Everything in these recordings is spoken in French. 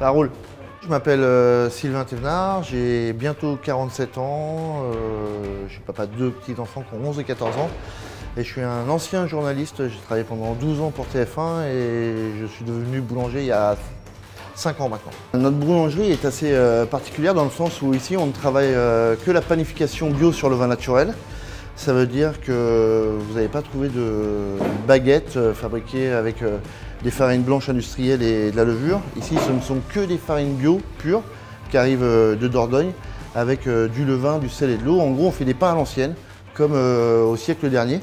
Ça roule. Je m'appelle Sylvain Thévenard, j'ai bientôt 47 ans, je suis papa de deux petits-enfants qui ont 11 et 14 ans. Et je suis un ancien journaliste, j'ai travaillé pendant 12 ans pour TF1 et je suis devenu boulanger il y a 5 ans maintenant. Notre boulangerie est assez particulière dans le sens où ici on ne travaille que la panification bio sur le vin naturel. Ça veut dire que vous n'allez pas trouver de baguettes fabriquées avec des farines blanches industrielles et de la levure. Ici, ce ne sont que des farines bio pures qui arrivent de Dordogne avec du levain, du sel et de l'eau. En gros, on fait des pains à l'ancienne, comme au siècle dernier.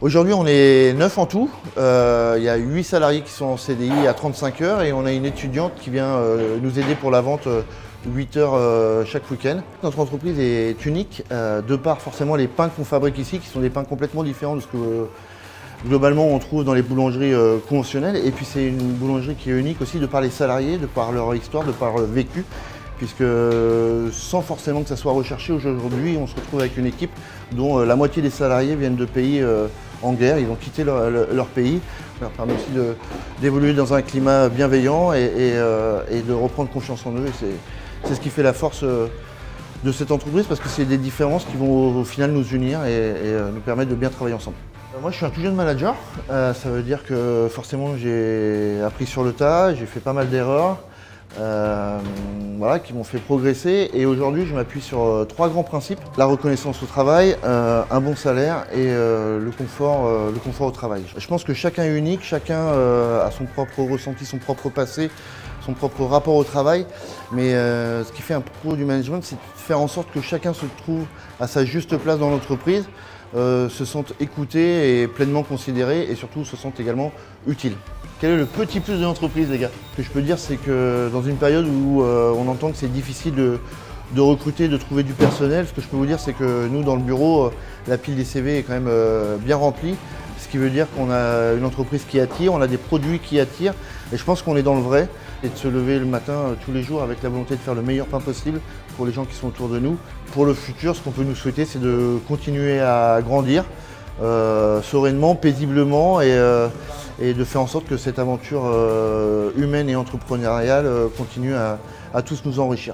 Aujourd'hui, on est 9 en tout. Il y a 8 salariés qui sont en CDI à 35 heures et on a une étudiante qui vient nous aider pour la vente 8 heures chaque week-end. Notre entreprise est unique de par forcément les pains qu'on fabrique ici, qui sont des pains complètement différents de ce que globalement on trouve dans les boulangeries conventionnelles. Et puis c'est une boulangerie qui est unique aussi de par les salariés, de par leur histoire, de par leur vécu. Puisque sans forcément que ça soit recherché, aujourd'hui on se retrouve avec une équipe dont la moitié des salariés viennent de pays en guerre, ils ont quitté leur pays. Ça leur permet aussi d'évoluer dans un climat bienveillant et de reprendre confiance en eux. C'est ce qui fait la force de cette entreprise, parce que c'est des différences qui vont au final nous unir et nous permettre de bien travailler ensemble. Moi je suis un tout jeune manager, ça veut dire que forcément j'ai appris sur le tas, j'ai fait pas mal d'erreurs. Voilà, qui m'ont fait progresser, et aujourd'hui je m'appuie sur 3 grands principes: la reconnaissance au travail, un bon salaire et le confort au travail. Je pense que chacun est unique, chacun a son propre ressenti, son propre passé, son propre rapport au travail, mais ce qui fait un pro du management, c'est de faire en sorte que chacun se trouve à sa juste place dans l'entreprise, se sente écouté et pleinement considéré, et surtout se sente également utile. Quel est le petit plus de l'entreprise, les gars? Ce que je peux dire, c'est que dans une période où on entend que c'est difficile de recruter, de trouver du personnel, ce que je peux vous dire, c'est que nous, dans le bureau, la pile des CV est quand même bien remplie. Ce qui veut dire qu'on a une entreprise qui attire, on a des produits qui attirent, et je pense qu'on est dans le vrai. Et de se lever le matin tous les jours avec la volonté de faire le meilleur pain possible pour les gens qui sont autour de nous. Pour le futur, ce qu'on peut nous souhaiter, c'est de continuer à grandir sereinement, paisiblement, et de faire en sorte que cette aventure humaine et entrepreneuriale continue à tous nous enrichir.